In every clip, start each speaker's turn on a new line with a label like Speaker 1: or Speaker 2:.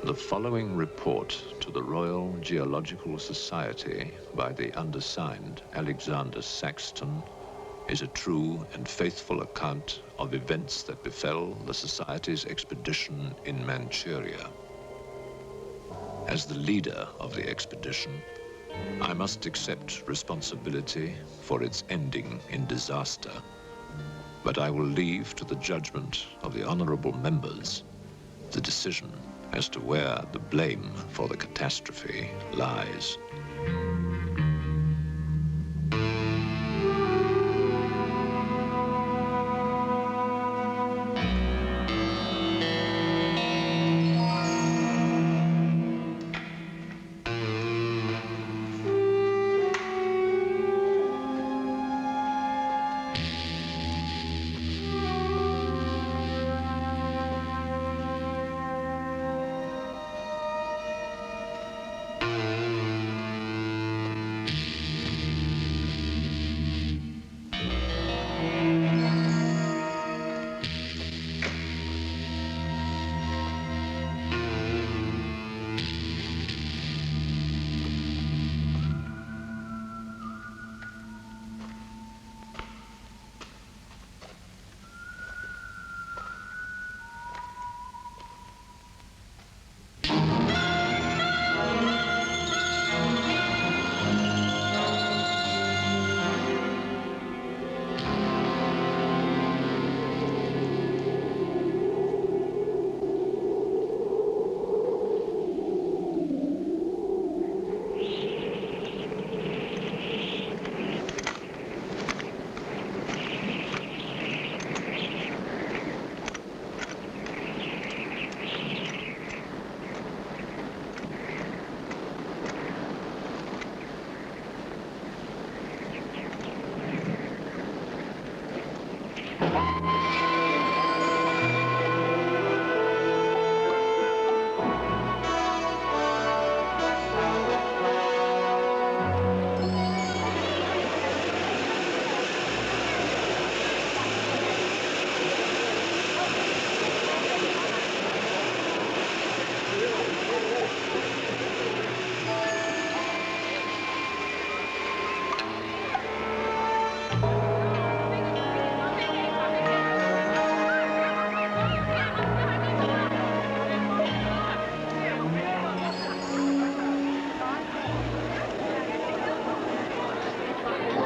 Speaker 1: The following report to the Royal Geological Society by the undersigned Alexander Sacristan is a true and faithful account of events that befell the Society's expedition in Manchuria. As the leader of the expedition, I must accept responsibility for its ending in disaster, but I will leave to the judgment of the honorable members the decision as to where the blame for the catastrophe lies.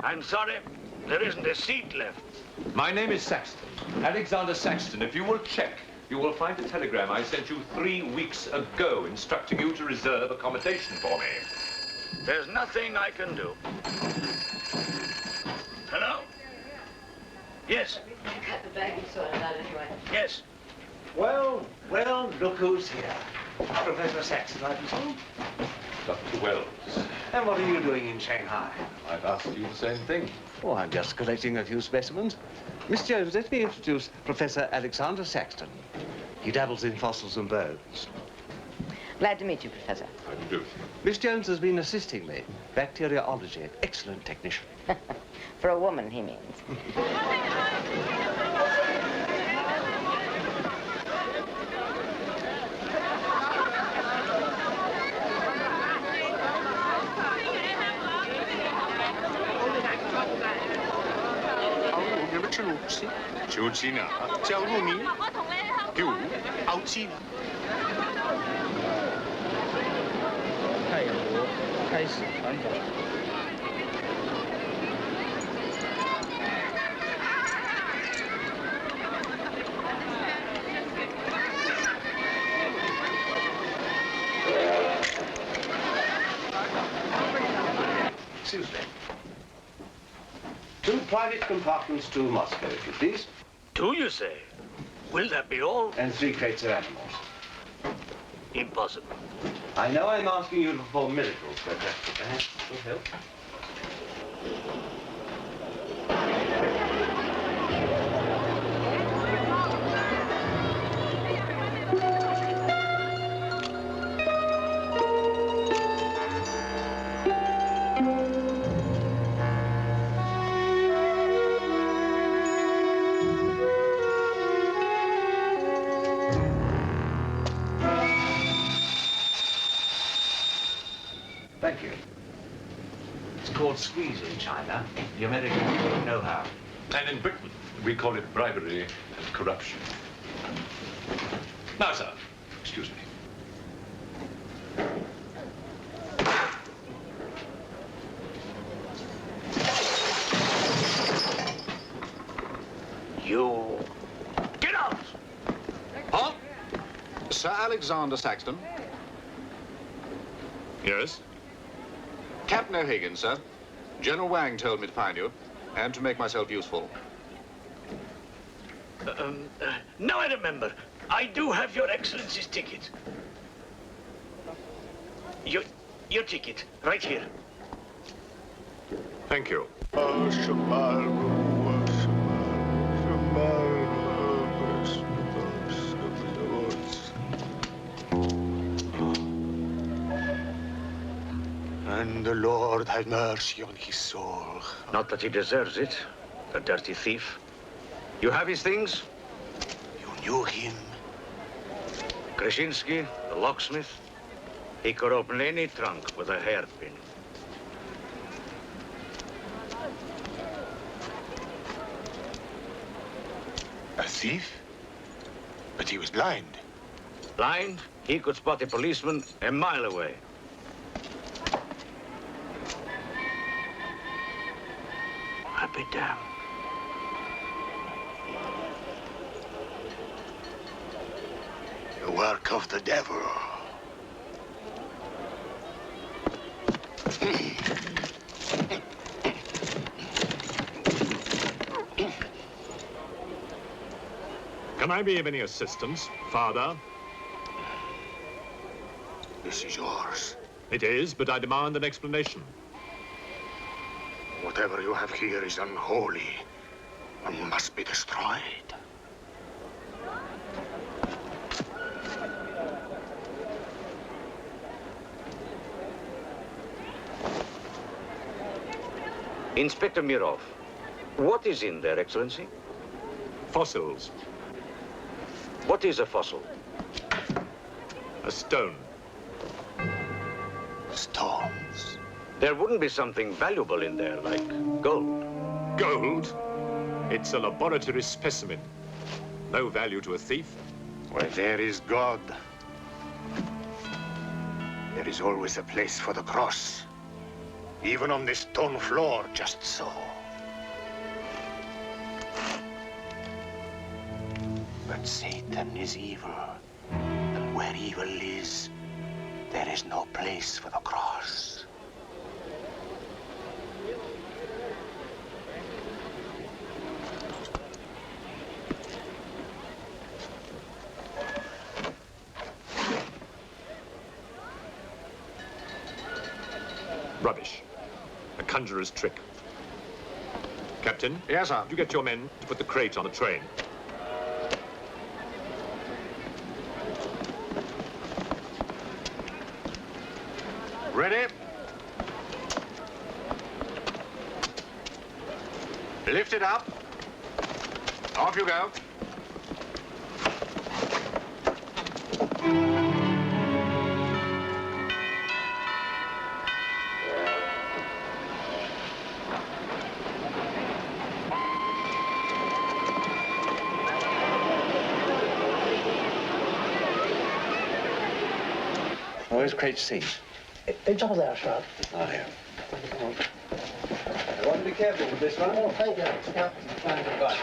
Speaker 2: I'm sorry, there isn't a seat left.
Speaker 3: My name is Sacristan, Alexander Sacristan. If you will check, you will find a telegram I sent you 3 weeks ago instructing you to reserve accommodation for me.
Speaker 2: There's nothing I can do. Hello? Yes.
Speaker 4: Cut the bag and sort it out anyway.
Speaker 2: Yes.
Speaker 5: Well, look who's here. Professor Sacristan, I presume?
Speaker 3: Dr. Wells.
Speaker 5: And what are you doing in Shanghai?
Speaker 3: I've asked you the same thing.
Speaker 5: Oh, I'm just collecting a few specimens. Miss Jones, let me introduce Professor Alexander Sacristan. He dabbles in fossils and bones.
Speaker 4: Glad to meet you, Professor.
Speaker 3: How do you do?
Speaker 5: Miss Jones has been assisting me. Bacteriology, excellent technician.
Speaker 4: For a woman, he means.
Speaker 5: Excuse me. 2 private compartments to Moscow, if you please.
Speaker 2: 2, you say? Will that be all?
Speaker 5: And 3 crates of animals.
Speaker 2: Impossible.
Speaker 5: I know I'm asking you to perform miracles, but perhaps it will help. Thank you. It's called squeeze in China. The Americans don't know how.
Speaker 3: And in Britain, we call it bribery and corruption. Now, sir, excuse me.
Speaker 2: You... Get out!
Speaker 6: Huh? Sir Alexander Saxton.
Speaker 3: Yes?
Speaker 6: Captain O'Higgins, sir. General Wang told me to find you, and to make myself useful.
Speaker 2: Now I remember. I do have your Excellency's ticket. Your ticket, right here.
Speaker 3: Thank you.
Speaker 7: And the Lord have mercy on his soul.
Speaker 2: Not that he deserves it, the dirty thief. You have his things?
Speaker 7: You knew him?
Speaker 2: Krasinski, the locksmith. He could open any trunk with a hairpin.
Speaker 7: A thief? But he was blind.
Speaker 2: Blind, he could spot a policeman a mile away. I'll be damned.
Speaker 7: The work of the devil.
Speaker 3: Can I be of any assistance, Father?
Speaker 7: This is yours.
Speaker 3: It is, but I demand an explanation.
Speaker 7: Whatever you have here is unholy and must be destroyed.
Speaker 2: Inspector Mirov, what is in there, Excellency?
Speaker 3: Fossils.
Speaker 2: What is a fossil?
Speaker 3: A stone.
Speaker 7: Stones.
Speaker 2: There wouldn't be something valuable in there, like gold.
Speaker 3: Gold? It's a laboratory specimen. No value to a thief.
Speaker 7: Where there is God, there is always a place for the cross. Even on this stone floor, just so. But Satan is evil, and where evil is, there is no place for the cross.
Speaker 3: Rubbish. A conjurer's trick. Captain?
Speaker 6: Yes, sir.
Speaker 3: Would you get your men to put the crate on the train?
Speaker 6: Ready? Lift it up. Off you go.
Speaker 5: Where's crate C?
Speaker 8: It's over there, sir.
Speaker 5: Oh, yeah.
Speaker 8: I want to be careful with this one. Oh, thank you. Yeah. Right.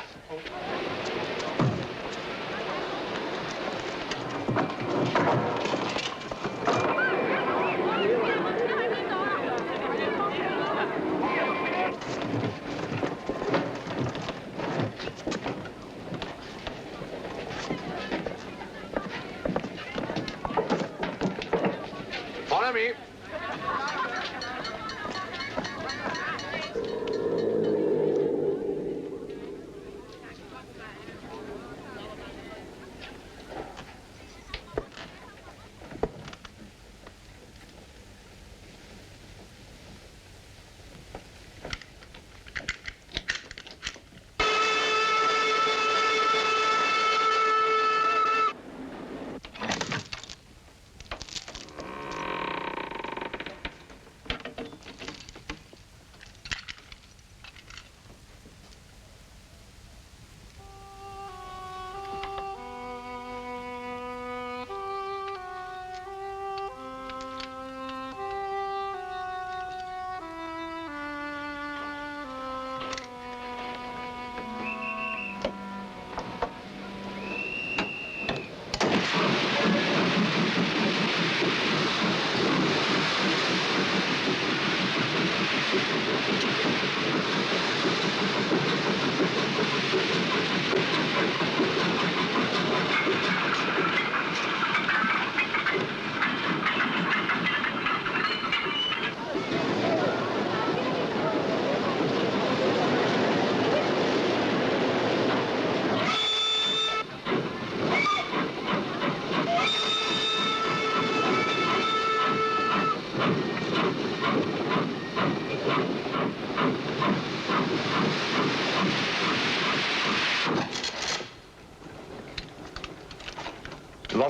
Speaker 6: Follow me.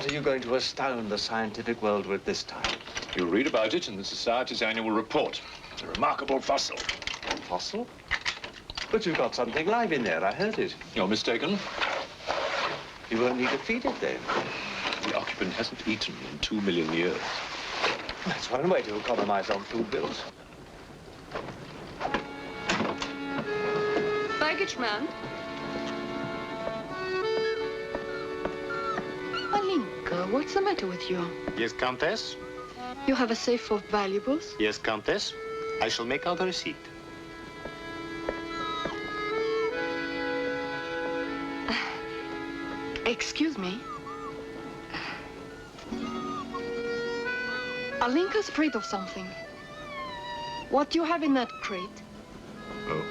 Speaker 5: What are you going to astound the scientific world with this time?
Speaker 3: You'll read about it in the Society's annual report. It's a remarkable fossil.
Speaker 5: Fossil? But you've got something live in there, I heard it.
Speaker 3: You're mistaken.
Speaker 5: You won't need to feed it then.
Speaker 3: The occupant hasn't eaten in 2 million years.
Speaker 5: That's one way to economize on food bills.
Speaker 9: Baggage man. Alinka, what's the matter with you?
Speaker 7: Yes, Countess?
Speaker 9: You have a safe full of valuables?
Speaker 7: Yes, Countess. I shall make out a receipt.
Speaker 9: Excuse me. Alinka's afraid of something. What do you have in that crate?
Speaker 1: Oh,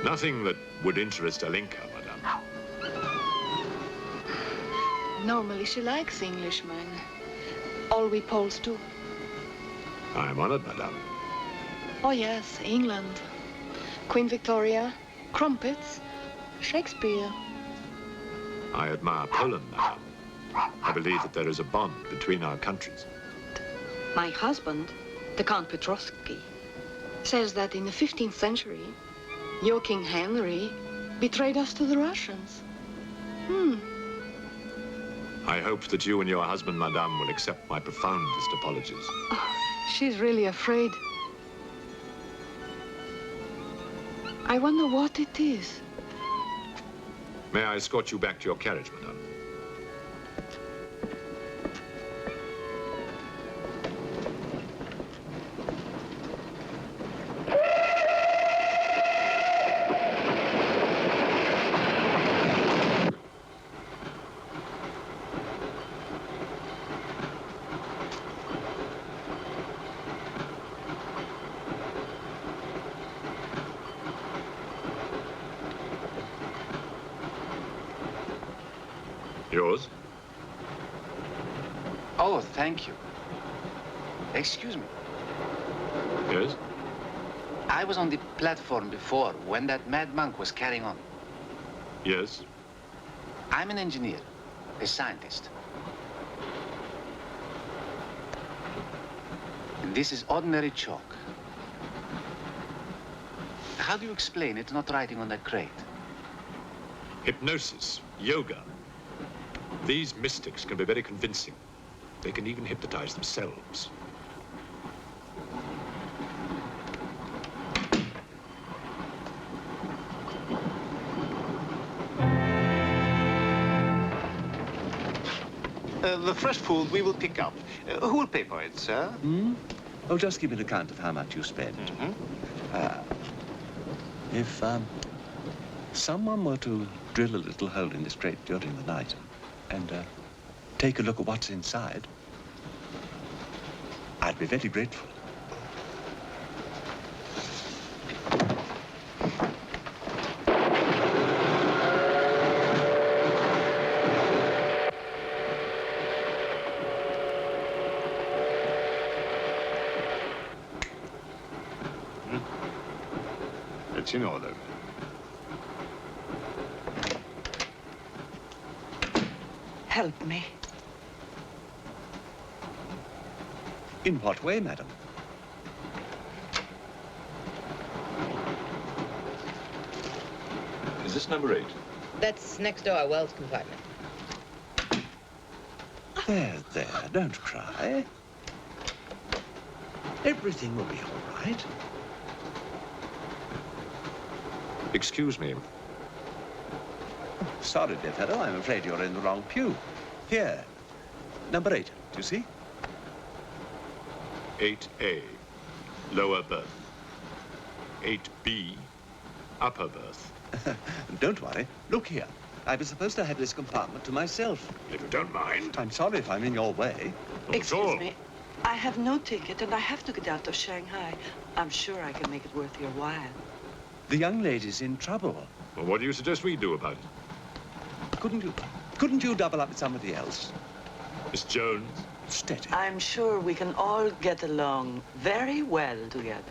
Speaker 1: nothing that would interest Alinka, madame.
Speaker 9: Normally she likes Englishmen. All we Poles do.
Speaker 1: I am honored, madame.
Speaker 9: Oh yes, England. Queen Victoria, crumpets, Shakespeare.
Speaker 1: I admire Poland, madame. I believe that there is a bond between our countries.
Speaker 9: My husband, the Count Petrovsky, says that in the 15th century, your King Henry betrayed us to the Russians.
Speaker 1: I hope that you and your husband, madame, will accept my profoundest apologies.
Speaker 9: Oh, she's really afraid. I wonder what it is.
Speaker 1: May I escort you back to your carriage, madame? Yours?
Speaker 7: Oh, thank you. Excuse me.
Speaker 1: Yes?
Speaker 7: I was on the platform before when that mad monk was carrying on.
Speaker 1: Yes?
Speaker 7: I'm an engineer, a scientist. And this is ordinary chalk. How do you explain it's not writing on that crate?
Speaker 1: Hypnosis, yoga. These mystics can be very convincing. They can even hypnotize themselves.
Speaker 7: The fresh food we will pick up. Who will pay for it, sir?
Speaker 5: Oh, just give me an account of how much you spend. If someone were to drill a little hole in this crate during the night and take a look at what's inside, I'd be very grateful.
Speaker 1: It's in order.
Speaker 10: Help me.
Speaker 5: In what way, madam?
Speaker 3: Is this number 8?
Speaker 4: That's next door, Wells compartment.
Speaker 5: There, don't cry. Everything will be all right.
Speaker 1: Excuse me.
Speaker 5: Sorry, dear fellow, I'm afraid you're in the wrong pew. Here, number 8, do you see?
Speaker 1: 8A, lower berth. 8B, upper berth.
Speaker 5: Don't worry. Look here. I was supposed to have this compartment to myself.
Speaker 1: If you don't mind.
Speaker 5: I'm sorry if I'm in your way.
Speaker 10: Excuse me. I have no ticket and I have to get out of Shanghai. I'm sure I can make it worth your while.
Speaker 5: The young lady's in trouble.
Speaker 1: Well, what do you suggest we do about it?
Speaker 5: Couldn't you double up with somebody else?
Speaker 1: Miss Jones?
Speaker 5: Steady.
Speaker 10: I'm sure we can all get along very well together.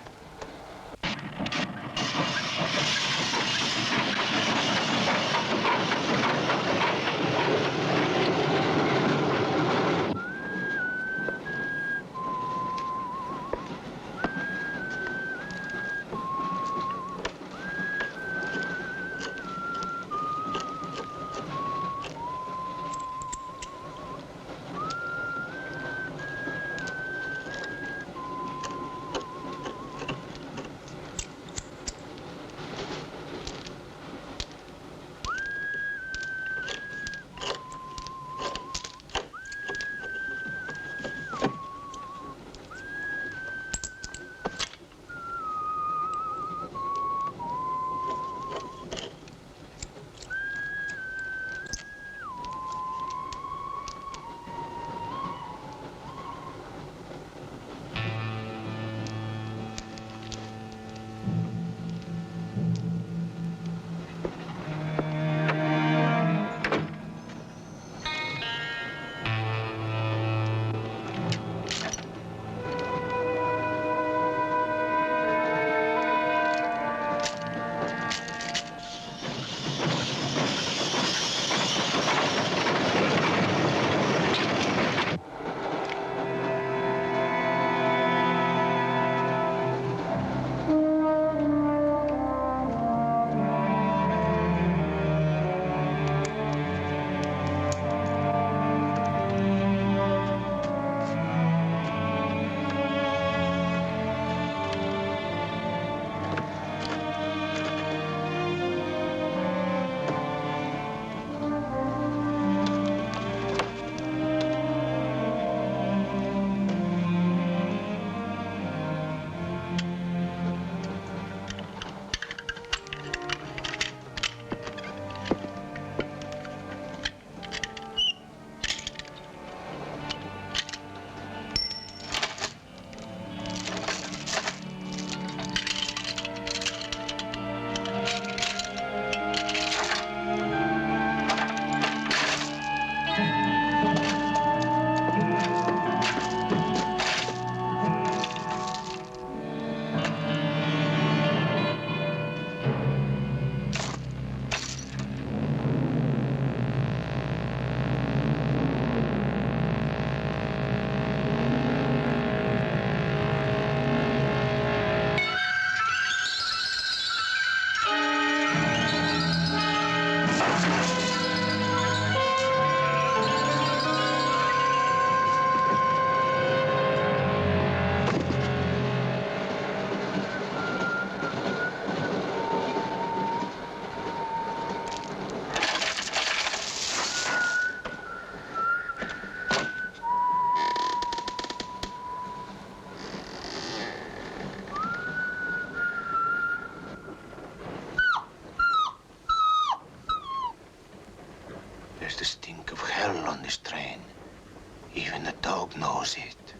Speaker 7: God knows it.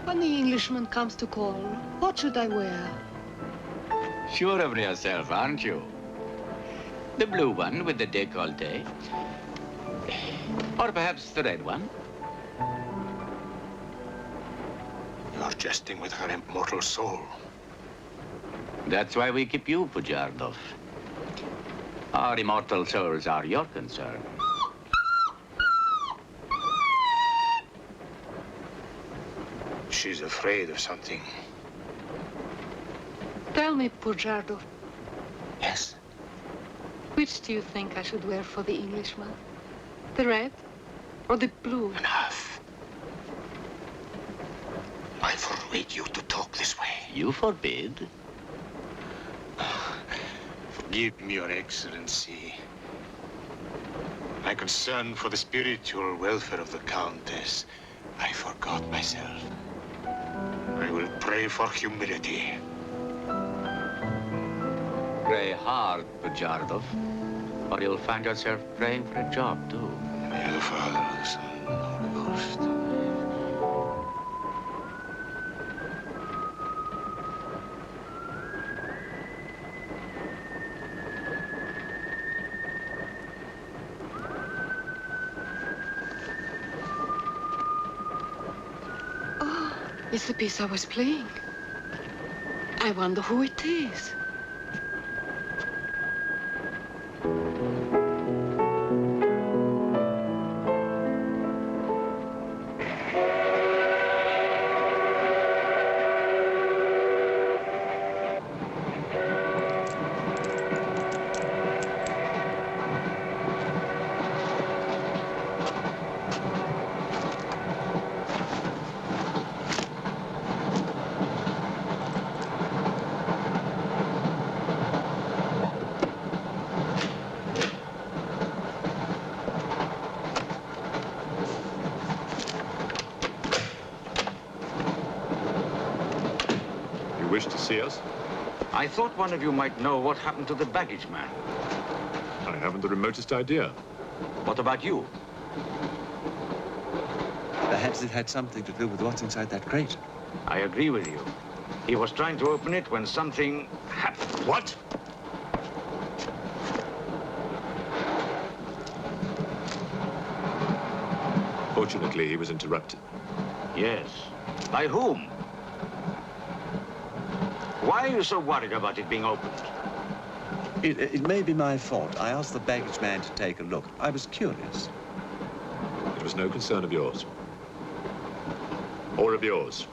Speaker 9: When the Englishman comes to call, what should I wear?
Speaker 11: Sure of yourself, aren't you? The blue one with the décolleté. Or perhaps the red one.
Speaker 7: You're jesting with her immortal soul.
Speaker 11: That's why we keep you, Pujardov. Our immortal souls are your concern.
Speaker 7: She's afraid of something.
Speaker 9: Tell me, Pujardov,
Speaker 7: Yes?
Speaker 9: which do you think I should wear for the Englishman? The red or the blue?
Speaker 7: Enough. I forbid you to talk this way.
Speaker 11: You forbid?
Speaker 7: Forgive me, Your Excellency. My concern for the spiritual welfare of the Countess, I forgot myself. I will pray for humility.
Speaker 11: Pray hard, Pujardov, or you'll find yourself praying for a job, too.
Speaker 7: In the name of the Father, the Son, and the Holy Ghost.
Speaker 9: It's the piece I was playing. I wonder who it is.
Speaker 3: Wish to see us?
Speaker 2: I thought one of you might know what happened to the baggage man.
Speaker 3: I haven't the remotest idea.
Speaker 2: What about you?
Speaker 5: Perhaps it had something to do with what's inside that crate.
Speaker 2: I agree with you. He was trying to open it when something happened.
Speaker 3: What? Fortunately, he was interrupted.
Speaker 2: Yes. By whom? Why are you so worried about it being opened?
Speaker 5: It may be my fault. I asked the baggage man to take a look. I was curious.
Speaker 3: It was no concern of yours. Or of yours.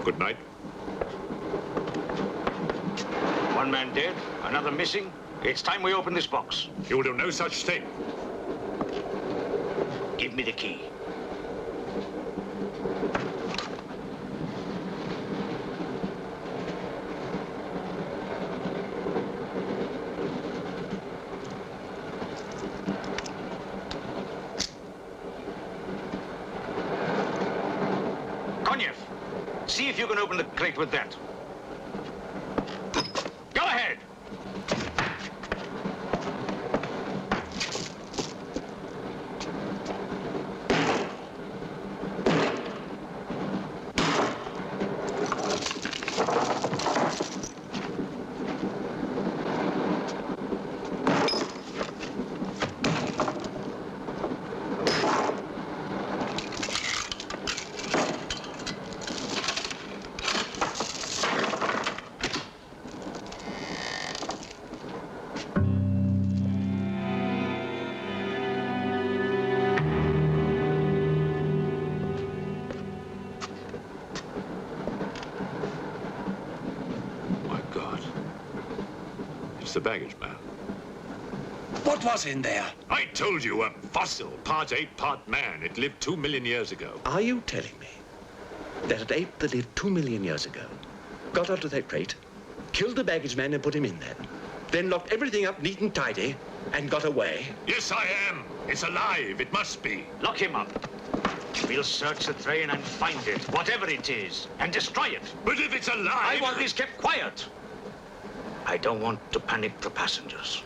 Speaker 3: Good night.
Speaker 2: One man dead, another missing. It's time we open this box.
Speaker 3: You will do no such thing.
Speaker 2: Give me the key. See if you can open the crate with that. Go ahead!
Speaker 3: The baggage man.
Speaker 5: What was in there?
Speaker 3: I told you, a fossil, part ape, part man. It lived 2 million years ago.
Speaker 5: Are you telling me that an ape that lived 2 million years ago got onto that crate, killed the baggage man and put him in there, then locked everything up neat and tidy and got away?
Speaker 3: Yes, I am. It's alive. It must be.
Speaker 2: Lock him up. We'll search the train and find it, whatever it is, and destroy it.
Speaker 3: But if it's alive...
Speaker 2: I want this kept quiet. I don't want to panic the passengers.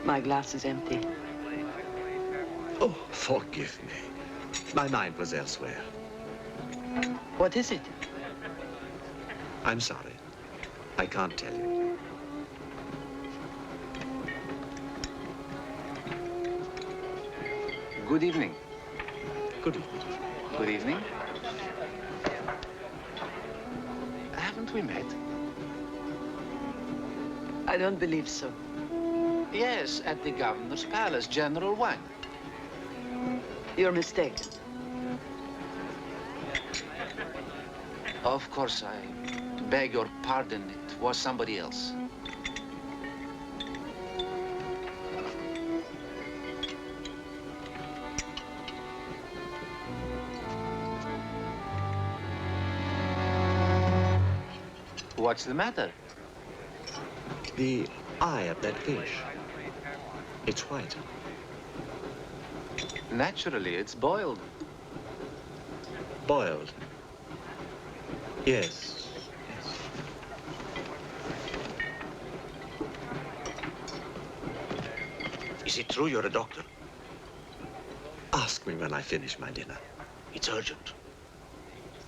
Speaker 10: My glass is empty.
Speaker 5: Oh, forgive me. My mind was elsewhere.
Speaker 10: What is it?
Speaker 5: I'm sorry. I can't tell you.
Speaker 12: Good evening.
Speaker 5: Good evening.
Speaker 12: Good evening. Haven't we met?
Speaker 10: I don't believe so.
Speaker 12: Yes, at the governor's palace, General Wang.
Speaker 10: You're mistaken.
Speaker 12: Of course, I beg your pardon. It was somebody else. What's the matter?
Speaker 5: The eye of that fish. It's white.
Speaker 12: Naturally, it's boiled.
Speaker 5: Boiled. Yes.
Speaker 13: Is it true you're a doctor?
Speaker 5: Ask me when I finish my dinner.
Speaker 13: It's urgent.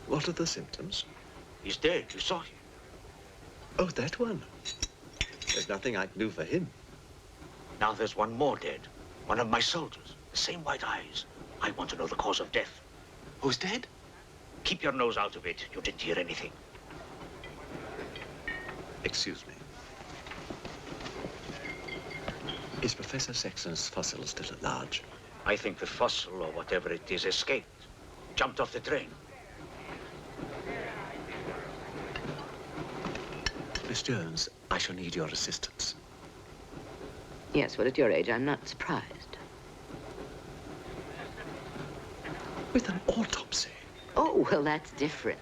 Speaker 5: What are the symptoms?
Speaker 13: He's dead. You saw him.
Speaker 5: Oh, that one. There's nothing I can do for him.
Speaker 13: Now there's one more dead. One of my soldiers. The same white eyes. I want to know the cause of death.
Speaker 12: Who's dead?
Speaker 13: Keep your nose out of it. You didn't hear anything.
Speaker 5: Excuse me. Is Professor Sexton's fossil still at large?
Speaker 13: I think the fossil, or whatever it is, escaped. Jumped off the train.
Speaker 5: Miss Jones, I shall need your assistance.
Speaker 4: Yes, well, at your age, I'm not surprised.
Speaker 5: With an autopsy?
Speaker 4: Oh, well, that's different.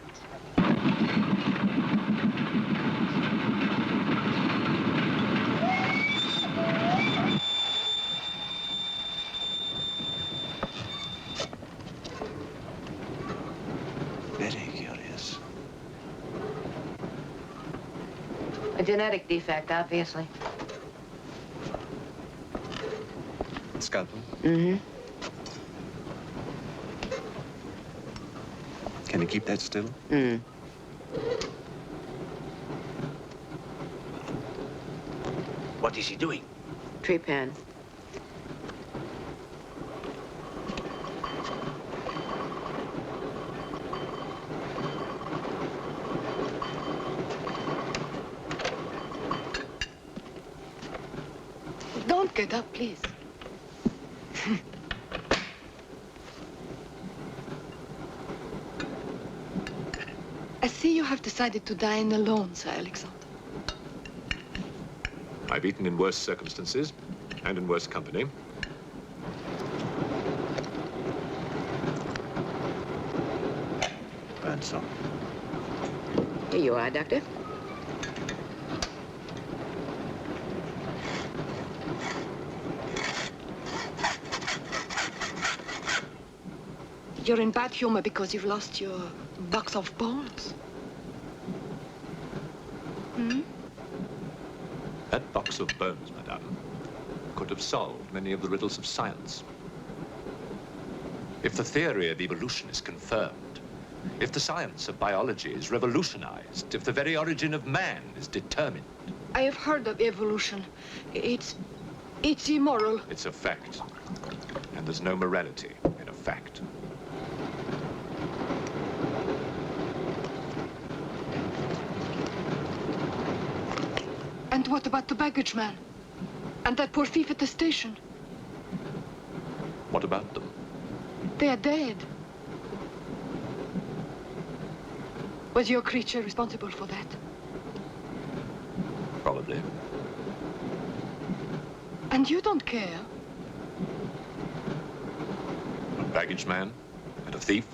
Speaker 5: Very curious.
Speaker 4: A genetic defect, obviously.
Speaker 5: Scalpel?
Speaker 4: Mm-hmm.
Speaker 5: Can you keep that still?
Speaker 4: Mm.
Speaker 13: What is he doing?
Speaker 4: Tree pan.
Speaker 9: Don't get up, please. I see you have decided to dine alone, Sir Alexander.
Speaker 1: I've eaten in worse circumstances and in worse company.
Speaker 5: And so.
Speaker 4: Here you are, Doctor.
Speaker 9: You're in bad humor because you've lost your box of bones. Hmm?
Speaker 1: That box of bones, madame, could have solved many of the riddles of science. If the theory of evolution is confirmed, if the science of biology is revolutionized, if the very origin of man is determined.
Speaker 9: I have heard of evolution. It's immoral.
Speaker 1: It's a fact. And there's no morality in a fact.
Speaker 9: And what about the baggage man? And that poor thief at the station?
Speaker 1: What about them?
Speaker 9: They are dead. Was your creature responsible for that?
Speaker 1: Probably.
Speaker 9: And you don't care?
Speaker 1: A baggage man and a thief?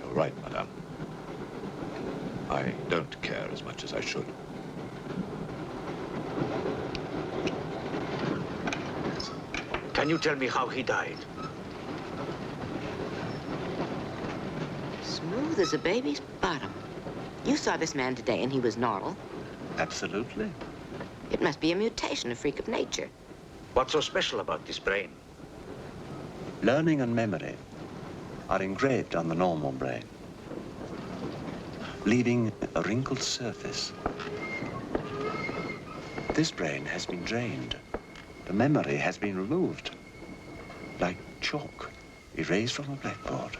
Speaker 1: You're right, madame. I don't care as much as I should.
Speaker 13: Can you tell me how he died?
Speaker 4: Smooth as a baby's bottom. You saw this man today and he was normal.
Speaker 5: Absolutely.
Speaker 4: It must be a mutation, a freak of nature.
Speaker 13: What's so special about this brain?
Speaker 5: Learning and memory are engraved on the normal brain, leaving a wrinkled surface. This brain has been drained. The memory has been removed, like chalk erased from a blackboard.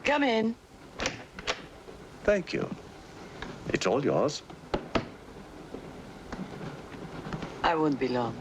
Speaker 10: Come in.
Speaker 5: Thank you. It's all yours.
Speaker 10: I won't be long.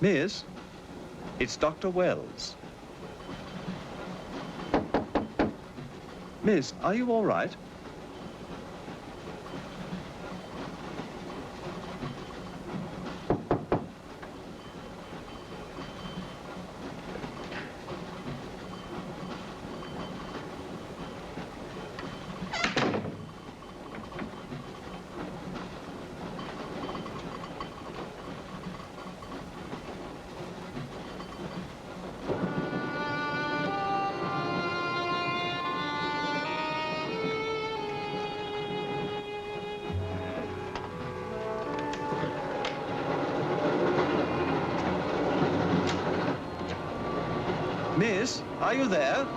Speaker 14: Miss, it's Dr. Wells. Miss, are you all right? Miss, are you there?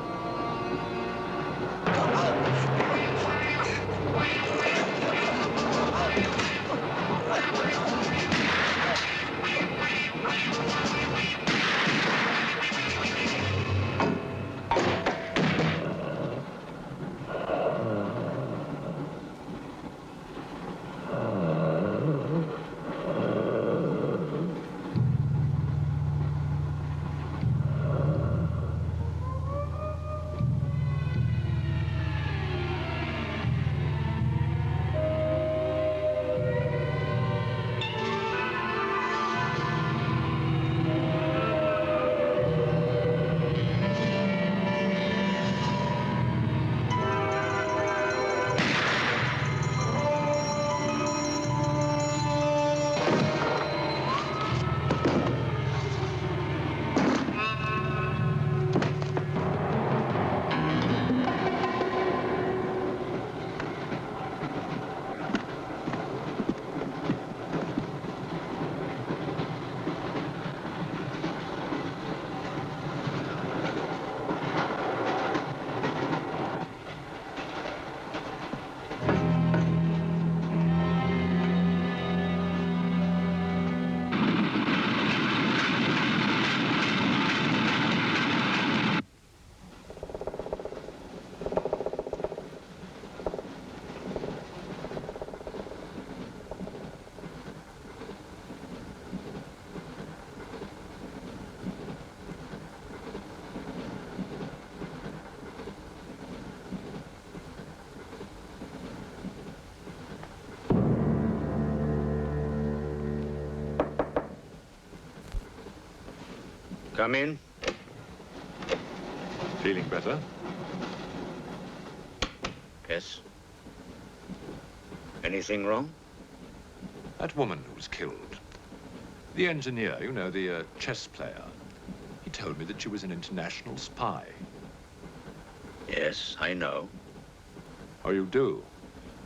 Speaker 13: Come in.
Speaker 1: Feeling better?
Speaker 13: Yes. Anything wrong?
Speaker 1: That woman who was killed. The engineer, you know, the chess player. He told me that she was an international spy.
Speaker 13: Yes, I know.
Speaker 1: Oh, you do?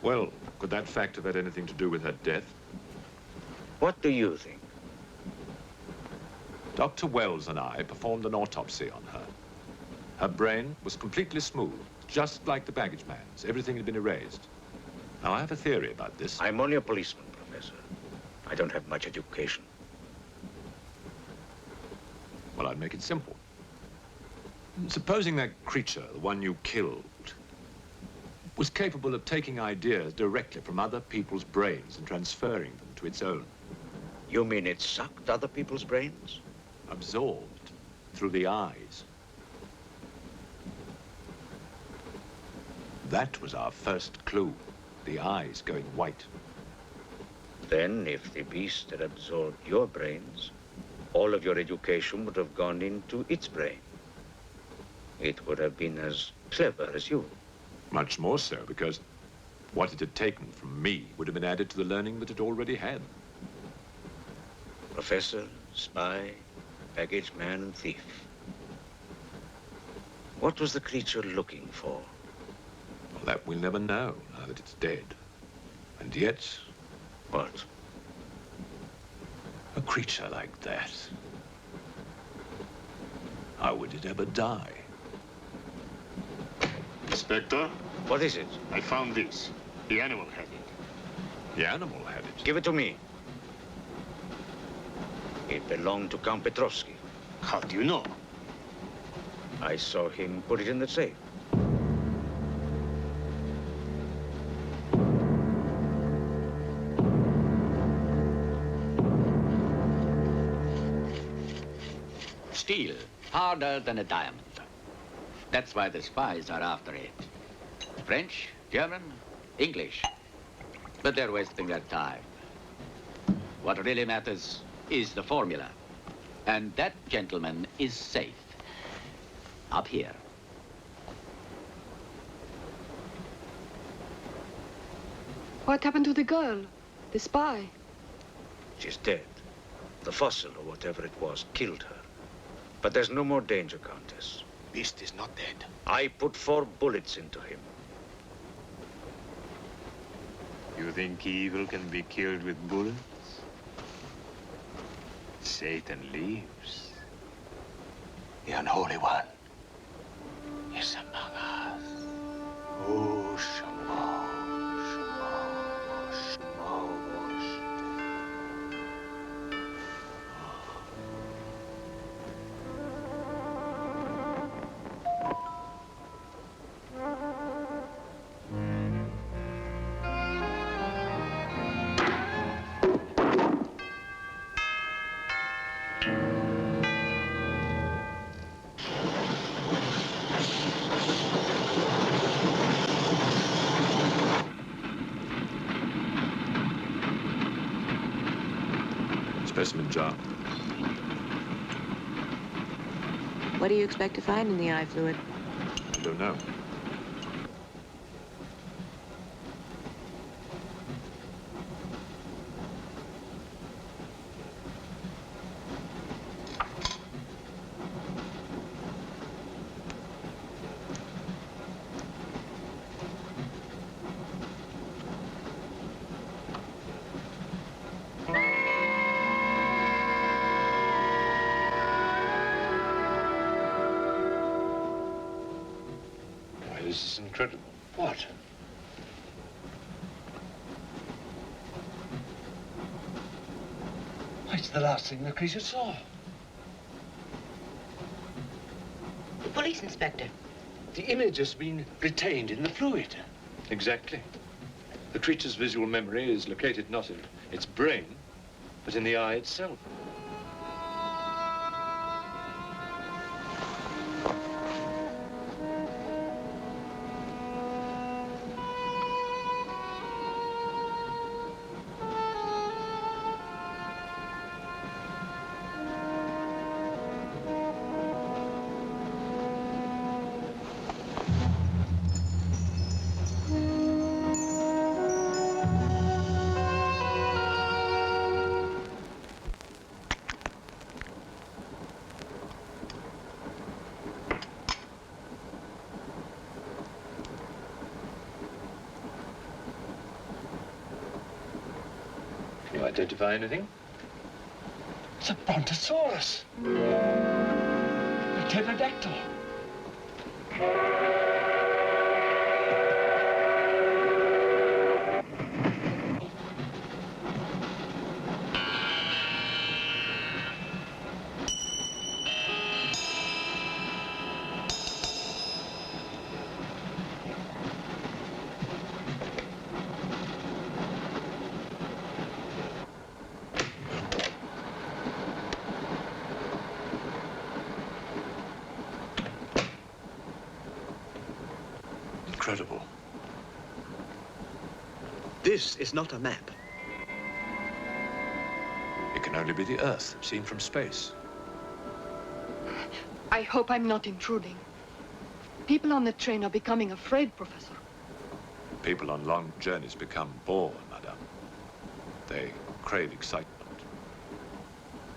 Speaker 1: Well, could that fact have had anything to do with her death?
Speaker 13: What do you think?
Speaker 1: Dr. Wells and I performed an autopsy on her. Her brain was completely smooth, just like the baggage man's. Everything had been erased. Now, I have a theory about this.
Speaker 13: I'm only a policeman, Professor. I don't have much education.
Speaker 1: Well, I'd make it simple. Supposing that creature, the one you killed, was capable of taking ideas directly from other people's brains and transferring them to its own.
Speaker 13: You mean it sucked other people's brains?
Speaker 1: Absorbed through the eyes. That was our first clue, the eyes going white.
Speaker 13: Then, if the beast had absorbed your brains, all of your education would have gone into its brain. It would have been as clever as you.
Speaker 1: Much more so, because what it had taken from me would have been added to the learning that it already had.
Speaker 13: Professor, spy, baggage man, and thief. What was the creature looking for?
Speaker 1: Well, that we'll never know, now that it's dead. And yet...
Speaker 13: What?
Speaker 1: A creature like that. How would it ever die?
Speaker 7: Inspector?
Speaker 13: What is it?
Speaker 7: I found this. The animal had it.
Speaker 1: The animal had it?
Speaker 13: Give it to me. It belonged to Count Petrovsky.
Speaker 7: How do you know?
Speaker 13: I saw him put it in the safe.
Speaker 11: steel, harder than a diamond. That's why the spies are after it. French, German, English. But they're wasting their time. What really matters is the formula. And that, gentleman, is safe. Up here.
Speaker 9: What happened to the girl? The spy?
Speaker 13: She's dead. The fossil, or whatever it was, killed her. But there's no more danger, Countess.
Speaker 7: Beast is not dead.
Speaker 13: I put 4 bullets into him.
Speaker 7: You think evil can be killed with bullets? Satan lives. The Unholy One is among us. Oh, Shamo, Shamo, Shamo.
Speaker 1: Specimen jar.
Speaker 4: What do you expect to find in the eye fluid?
Speaker 1: I don't know.
Speaker 3: This is incredible. What? It's the last thing the creature saw.
Speaker 4: The police inspector.
Speaker 3: The image has been retained in the fluid. Exactly. The creature's visual memory is located not in its brain, but in the eye itself. Can you identify anything? It's a brontosaurus. A pterodactyl. Incredible.
Speaker 5: This is not a map.
Speaker 1: It can only be the Earth, seen from space.
Speaker 9: I hope I'm not intruding. People on the train are becoming afraid, Professor.
Speaker 1: People on long journeys become bored, madame. They crave excitement.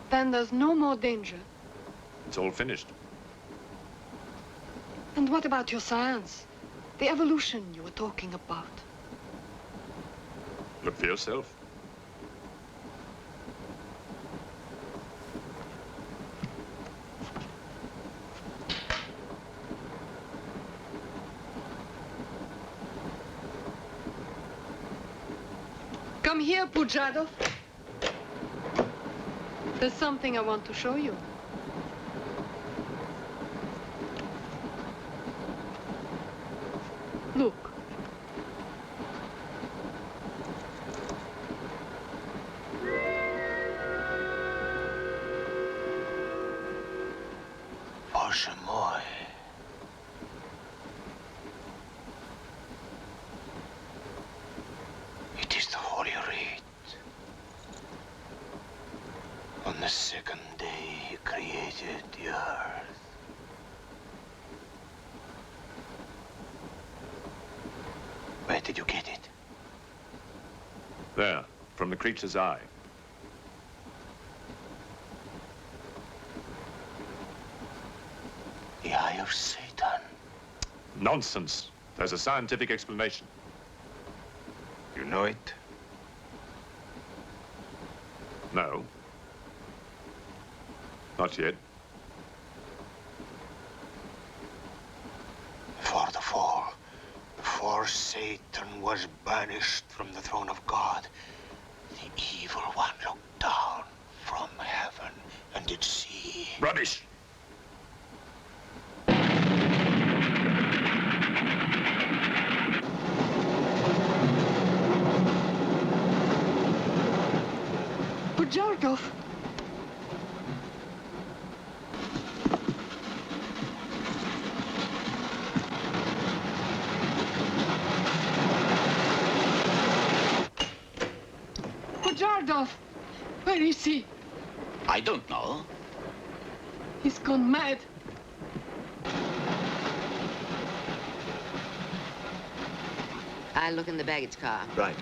Speaker 9: Then there's no more danger.
Speaker 1: It's all finished.
Speaker 9: And what about your science? The evolution you were talking about.
Speaker 1: Look for yourself.
Speaker 9: Come here, Pujadov. There's something I want to show you. Look.
Speaker 7: Bosche moi. It is the Holy Rite. On the second day, he created the earth. Where did you get it?
Speaker 3: There, from the creature's eye.
Speaker 7: The eye of Satan.
Speaker 3: Nonsense. There's a scientific explanation.
Speaker 7: You know it?
Speaker 3: No. Not yet.
Speaker 7: Before the fall, before Satan was banished from the throne of God, the evil one looked down from heaven and did see.
Speaker 3: Rubbish!
Speaker 9: Jarkov. Pujardov, where is he?
Speaker 11: I don't know.
Speaker 9: He's gone mad.
Speaker 4: I'll look in the baggage car.
Speaker 5: Right.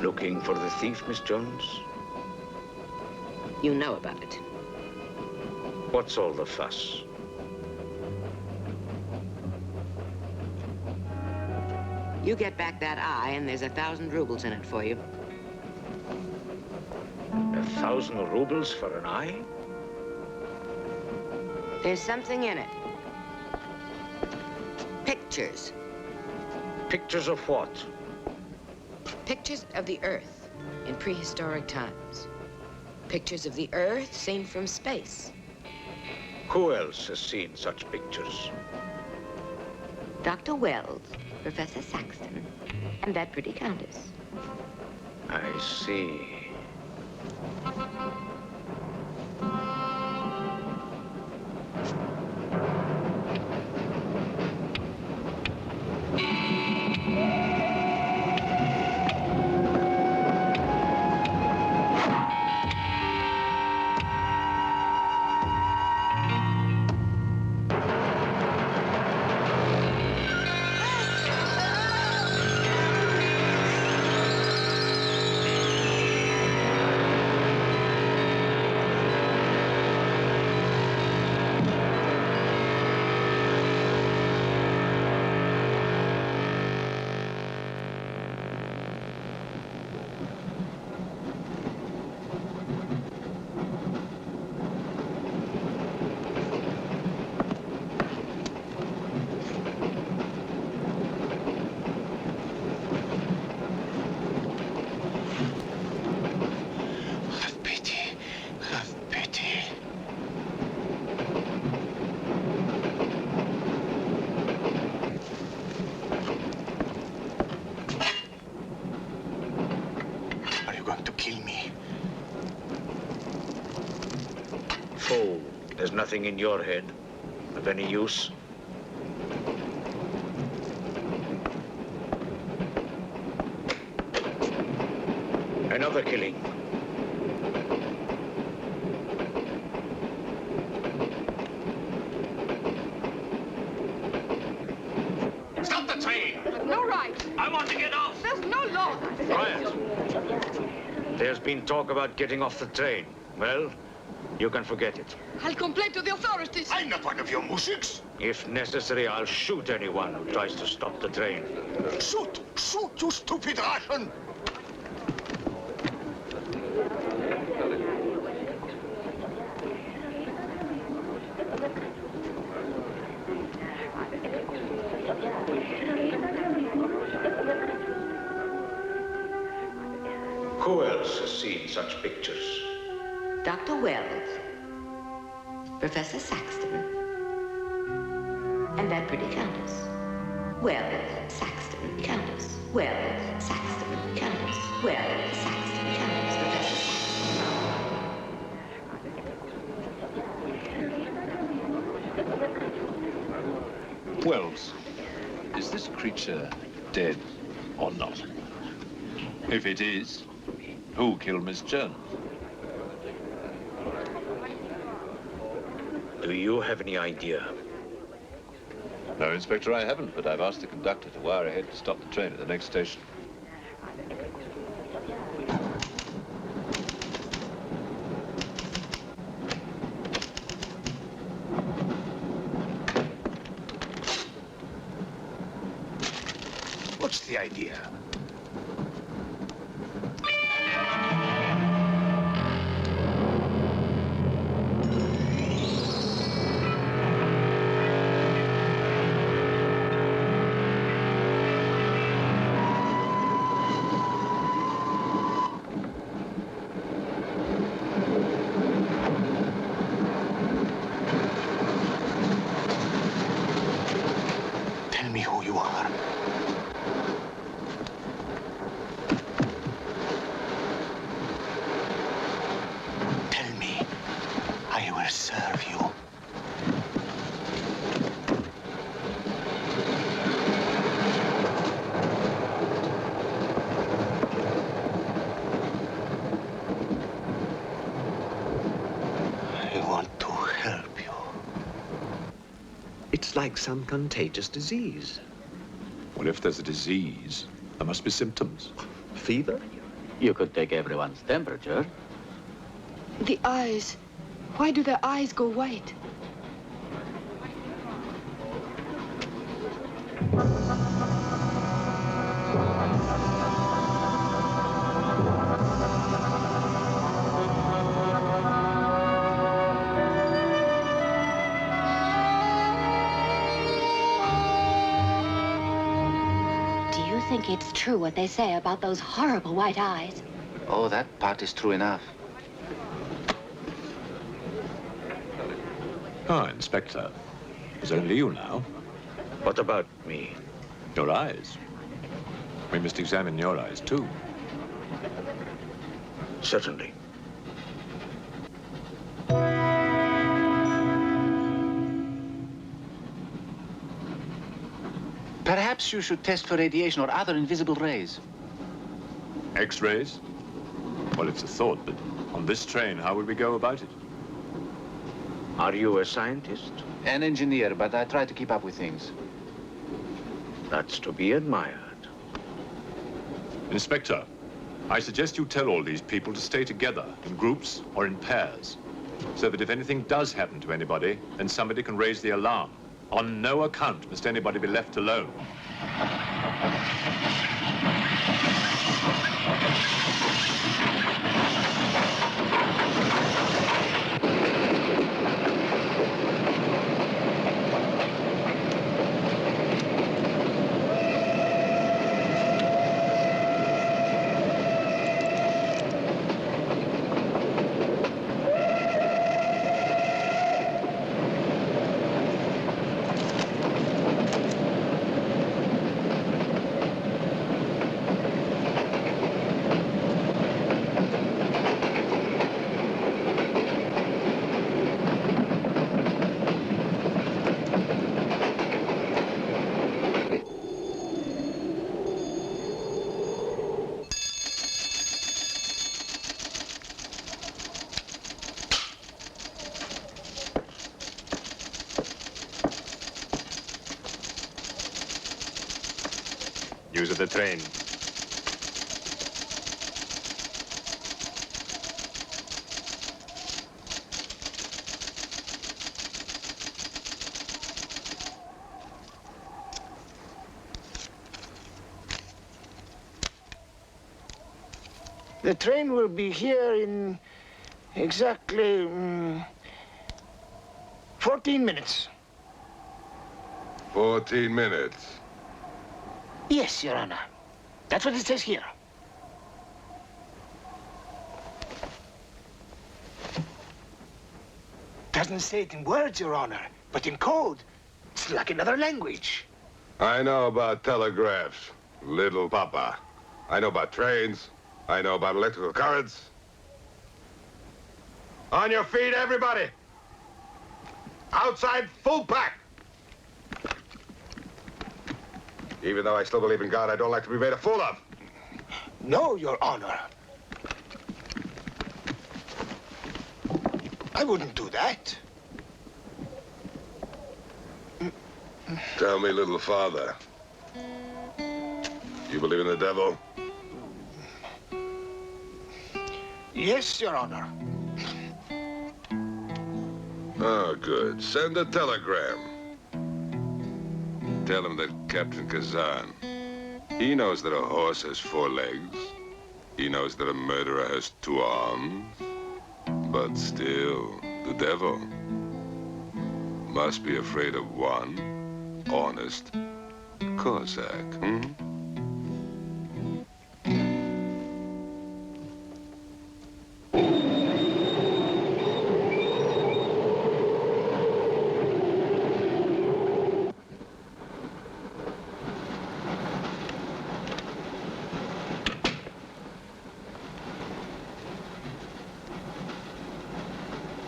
Speaker 13: Looking for the thief, Miss Jones?
Speaker 4: You know about it.
Speaker 13: What's all the fuss?
Speaker 4: You get back that eye, and there's 1,000 rubles in it for you.
Speaker 13: 1,000 rubles for an eye?
Speaker 4: There's something in it. Pictures.
Speaker 13: Pictures of what?
Speaker 4: Pictures of the Earth in prehistoric times. Pictures of the Earth seen from space.
Speaker 13: Who else has seen such pictures?
Speaker 4: Dr. Wells, Professor Sacristan, and that pretty countess.
Speaker 13: I see. There's nothing in your head of any use. Another killing. Quiet. There's been talk about getting off the train. Well, you can forget it.
Speaker 9: I'll complain to the authorities.
Speaker 7: I'm not one of your musics.
Speaker 13: If necessary, I'll shoot anyone who tries to stop the train.
Speaker 7: Shoot! Shoot, you stupid Russian!
Speaker 13: Who else has seen such pictures?
Speaker 4: Dr. Wells, Professor Saxton, and that pretty countess. Wells, Saxton, countess. Wells, Saxton, countess. Wells, Saxton, countess. Professor Saxton.
Speaker 1: Wells, is this creature dead or not? If it is, who killed Miss Jones?
Speaker 13: Do you have any idea?
Speaker 1: No, Inspector, I haven't, but I've asked the conductor to wire ahead to stop the train at the next station.
Speaker 7: What's the idea? Tell me who you are. Tell me. I will serve you. I want to help you.
Speaker 5: It's like some contagious disease.
Speaker 1: Well, if there's a disease, there must be symptoms.
Speaker 5: Fever?
Speaker 11: You could take everyone's temperature.
Speaker 9: The eyes. Why do their eyes go white?
Speaker 15: Do you think it's true what they say about those horrible white eyes?
Speaker 12: Oh, that part is true enough.
Speaker 1: Ah, Inspector. It's only you now.
Speaker 13: What about me?
Speaker 1: Your eyes. We must examine your eyes, too.
Speaker 13: Certainly.
Speaker 12: Perhaps you should test for radiation or other invisible rays.
Speaker 1: X-rays? Well, it's a thought, but on this train, how would we go about it?
Speaker 13: Are you a scientist?
Speaker 12: An engineer, but I try to keep up with things.
Speaker 13: That's to be admired.
Speaker 1: Inspector, I suggest you tell all these people to stay together in groups or in pairs, so that if anything does happen to anybody, then somebody can raise the alarm. On no account must anybody be left alone.
Speaker 3: News of the train.
Speaker 8: The train will be here in exactly 14 minutes.
Speaker 16: 14 minutes?
Speaker 8: Yes, Your Honor. That's what it says here. Doesn't say it in words, Your Honor, but in code. It's like another language.
Speaker 16: I know about telegraphs, little papa. I know about trains. I know about electrical currents. On your feet, everybody! Outside, full pack! Even though I still believe in God, I don't like to be made a fool of.
Speaker 8: No, Your Honor. I wouldn't do that.
Speaker 16: Tell me, little father, you believe in the devil?
Speaker 8: Yes, Your Honor.
Speaker 16: Oh, good. Send a telegram. Tell him that Captain Kazan, he knows that a horse has 4 legs. He knows that a murderer has 2 arms. But still, the devil must be afraid of one honest Cossack,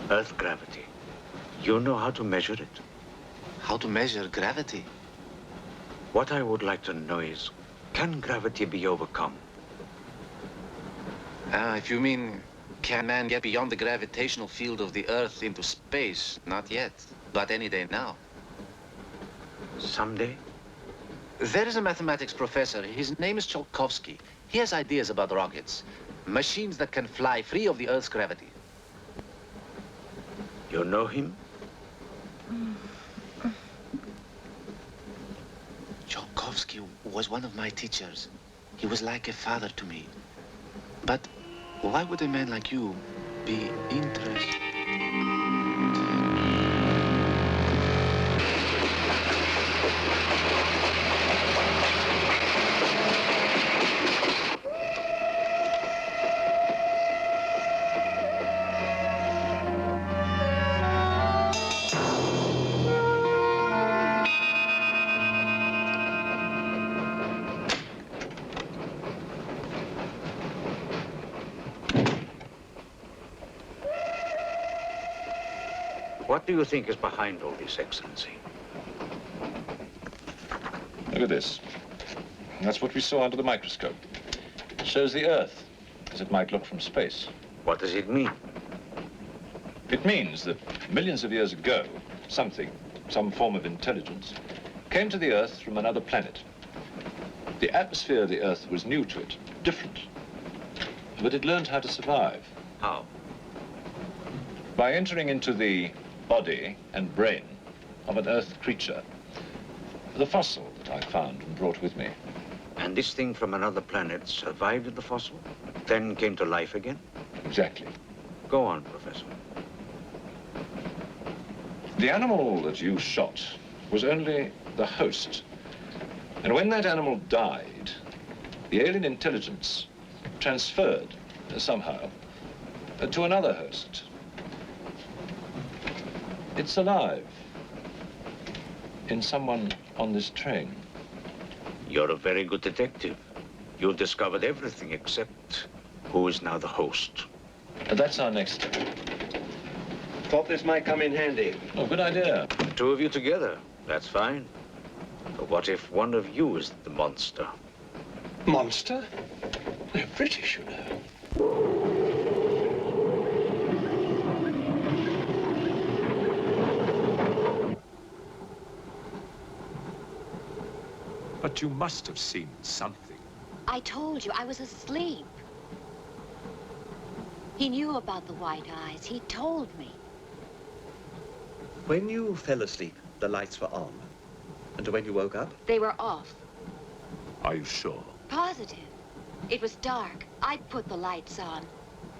Speaker 13: Earth gravity. You know how to measure it?
Speaker 12: How to measure gravity?
Speaker 13: What I would like to know is, can gravity be overcome?
Speaker 12: If you mean, can man get beyond the gravitational field of the Earth into space? Not yet, but any day now.
Speaker 13: Someday?
Speaker 12: There is a mathematics professor. His name is Tsiolkovsky. He has ideas about rockets. Machines that can fly free of the Earth's gravity.
Speaker 13: You know him?
Speaker 12: Tsiolkovsky was one of my teachers. He was like a father to me. But why would a man like you be interested?
Speaker 13: What do you think is behind all this, Excellency?
Speaker 1: Look at this. That's what we saw under the microscope. It shows the Earth as it might look from space.
Speaker 13: What does it mean?
Speaker 1: It means that millions of years ago, something, some form of intelligence, came to the Earth from another planet. The atmosphere of the Earth was new to it, different. But it learned how to survive.
Speaker 13: How?
Speaker 1: By entering into the body and brain of an Earth creature. The fossil that I found and brought with me.
Speaker 13: And this thing from another planet survived the fossil, then came to life again?
Speaker 1: Exactly.
Speaker 13: Go on, Professor.
Speaker 1: The animal that you shot was only the host. And when that animal died, the alien intelligence transferred somehow to another host. It's alive in someone on this train.
Speaker 13: You're a very good detective. You discovered everything except who is now the host.
Speaker 1: That's our next step.
Speaker 5: Thought this might come in handy.
Speaker 1: Oh, good idea.
Speaker 13: The 2 of you together, that's fine. But what if one of you is the monster?
Speaker 5: Monster? They're British, you know.
Speaker 3: But you must have seen something.
Speaker 15: I told you, I was asleep. He knew about the white eyes. He told me.
Speaker 14: When you fell asleep, the lights were on. And when you woke up?
Speaker 15: They were off.
Speaker 3: Are you sure?
Speaker 15: Positive. It was dark. I put the lights on.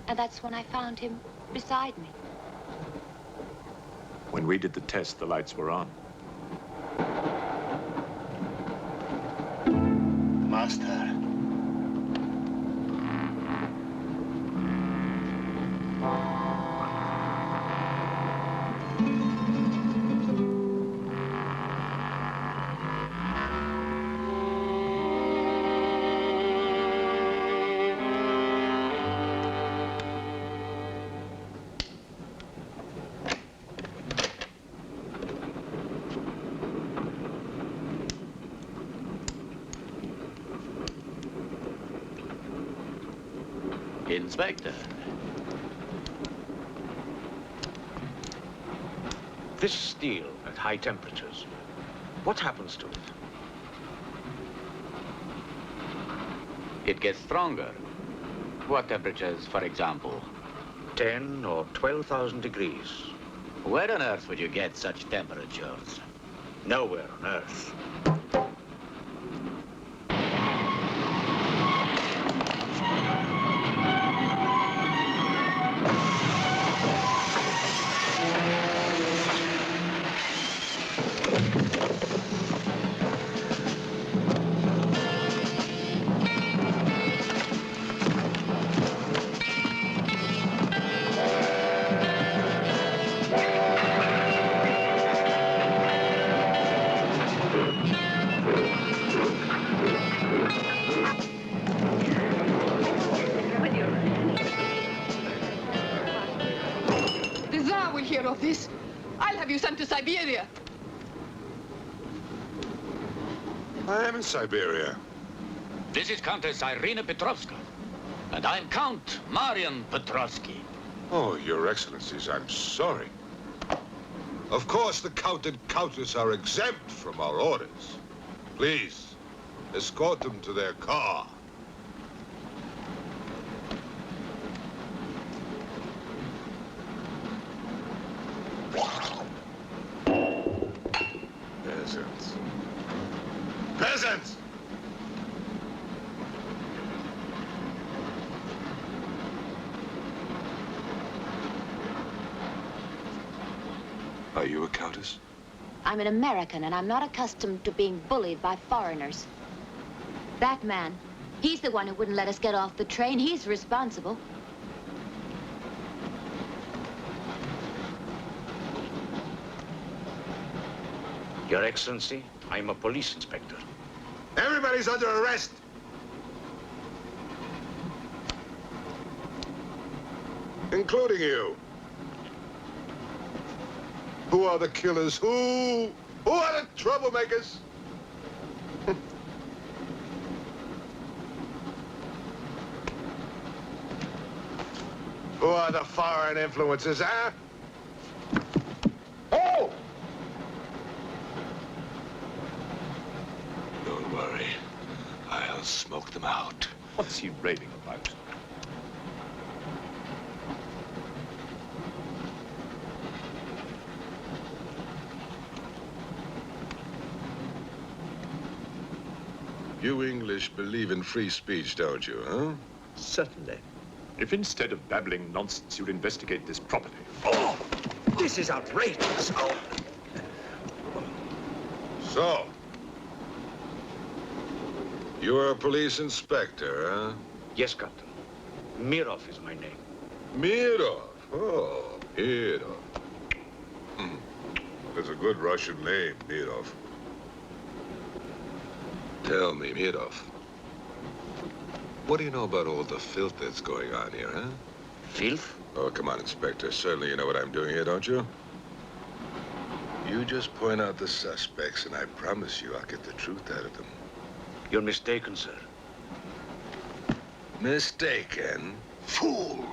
Speaker 15: And that's when I found him beside me.
Speaker 1: When we did the test, the lights were on.
Speaker 8: Master.
Speaker 11: Inspector.
Speaker 13: This steel at high temperatures, what happens to it?
Speaker 11: It gets stronger. What temperatures, for example?
Speaker 13: 10 or 12,000 degrees.
Speaker 11: Where on earth would you get such temperatures?
Speaker 13: Nowhere on earth.
Speaker 9: Of this, I'll have you sent to Siberia.
Speaker 16: I am in Siberia.
Speaker 11: This is Countess Irina Petrovska, and I'm Count Marian Petrovsky.
Speaker 16: Oh, Your Excellencies, I'm sorry. Of course, the Count and Countess are exempt from our orders. Please, escort them to their car. Peasants. Peasants! Are you a countess?
Speaker 15: I'm an American, and I'm not accustomed to being bullied by foreigners. That man, he's the one who wouldn't let us get off the train. He's responsible.
Speaker 13: Your Excellency, I'm a police inspector.
Speaker 16: Everybody's under arrest! Including you. Who are the killers? Who are the troublemakers? Who are the foreign influences, huh? Oh! Don't worry. I'll smoke them out.
Speaker 1: What's he raving about?
Speaker 16: You English believe in free speech, don't you, huh?
Speaker 1: Certainly. If instead of babbling nonsense, you'd investigate this properly.
Speaker 5: Oh! This is outrageous. Oh.
Speaker 16: So, you are a police inspector, huh?
Speaker 13: Yes, Captain. Mirov is my name.
Speaker 16: Mirov? Oh, Mirov. That's a good Russian name, Mirov. Tell me, Mirov, what do you know about all the filth that's going on here, huh?
Speaker 13: Filth?
Speaker 16: Oh, come on, Inspector. Certainly you know what I'm doing here, don't you? You just point out the suspects, and I promise you I'll get the truth out of them.
Speaker 13: You're mistaken, sir.
Speaker 16: Mistaken? Fool!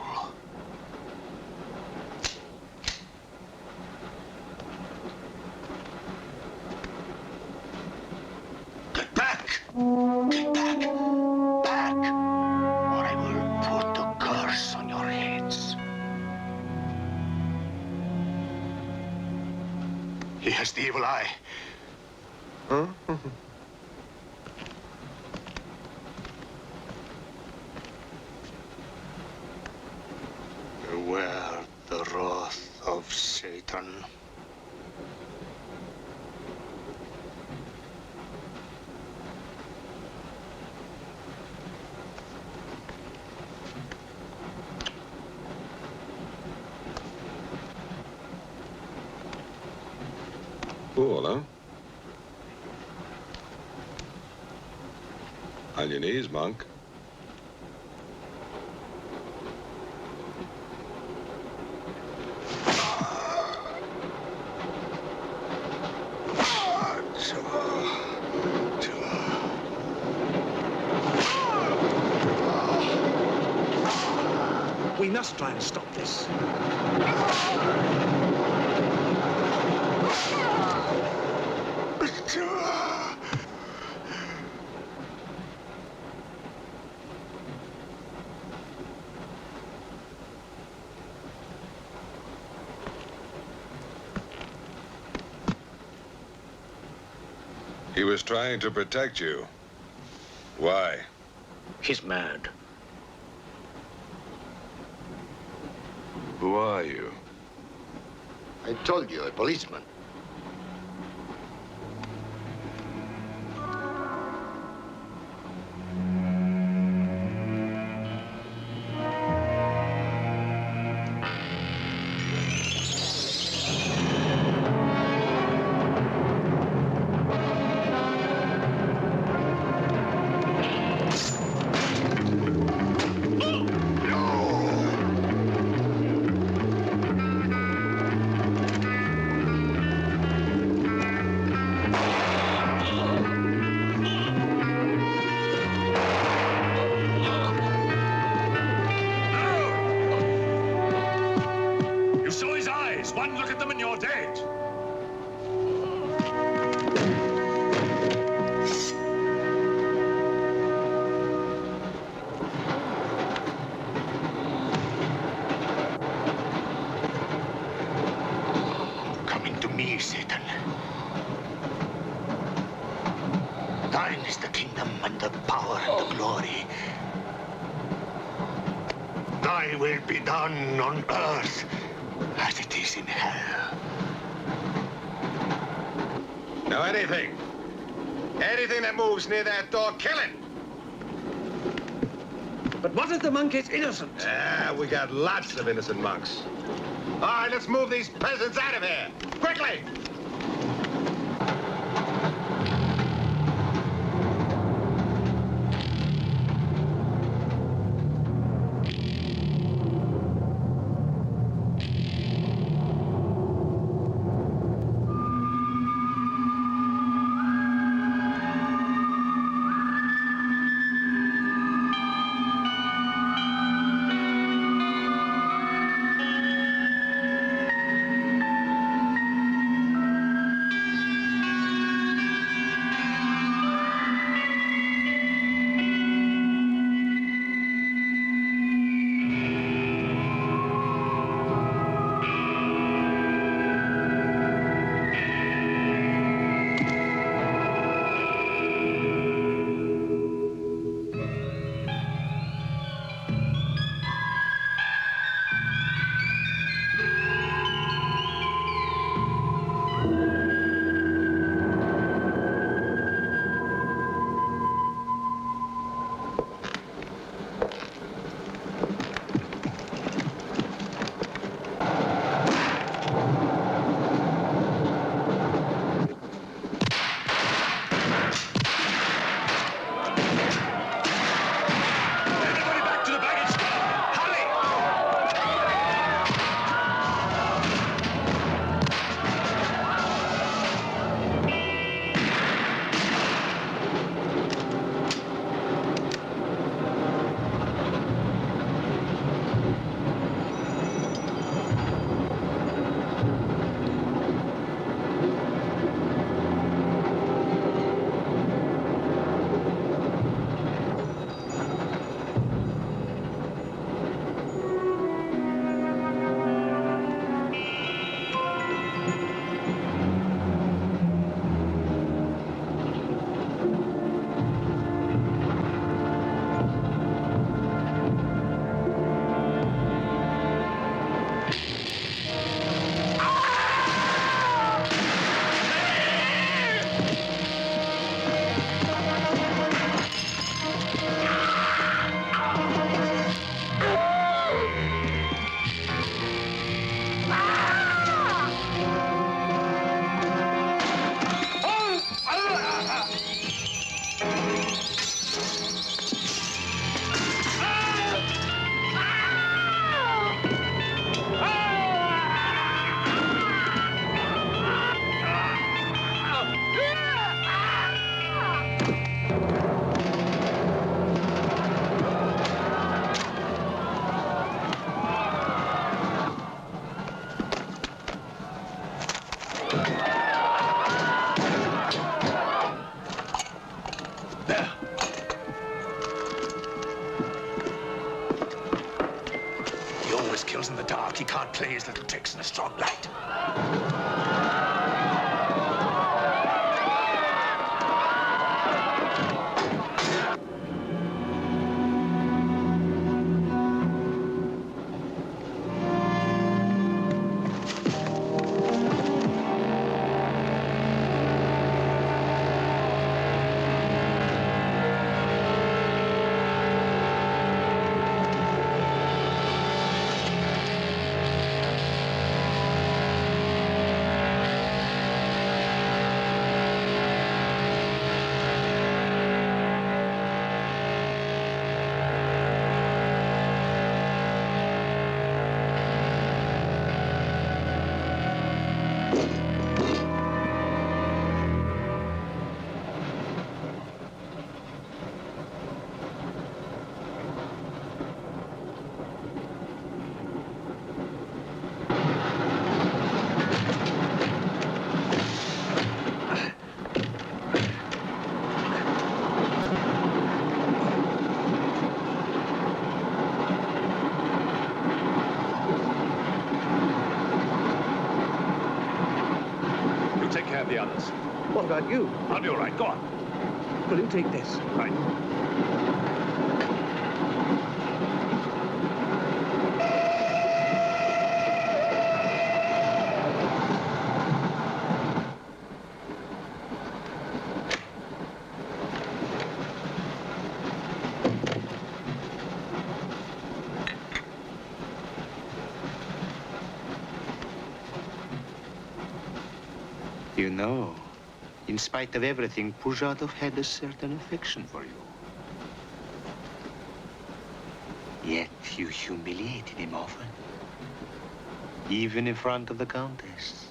Speaker 8: Get back! Get back! Back! Or I will put the curse on your heads. He has the evil eye.
Speaker 16: Huh? fool, huh? On your knees, monk.
Speaker 5: We must try and stop this.
Speaker 16: He was trying to protect you. Why?
Speaker 8: He's mad.
Speaker 16: Who are you?
Speaker 8: I told you, a policeman.
Speaker 3: One look at them and you're dead.
Speaker 8: Coming to me, Satan. Thine is the kingdom and the power and the glory. Thy will be done on earth as it is in hell.
Speaker 16: Now anything that moves near that door, kill it!
Speaker 5: But what if the monk is innocent?
Speaker 16: We got lots of innocent monks. All right, let's move these peasants out of here, quickly!
Speaker 8: always kills in the dark. He can't play his little tricks in a strong light.
Speaker 3: The others.
Speaker 5: What about you?
Speaker 3: I'll be all right. Go on.
Speaker 5: Will you take this?
Speaker 3: Right.
Speaker 7: You know, in spite of everything, Pujatov had a certain affection for you. Yet you humiliated him often, even in front of the Countess.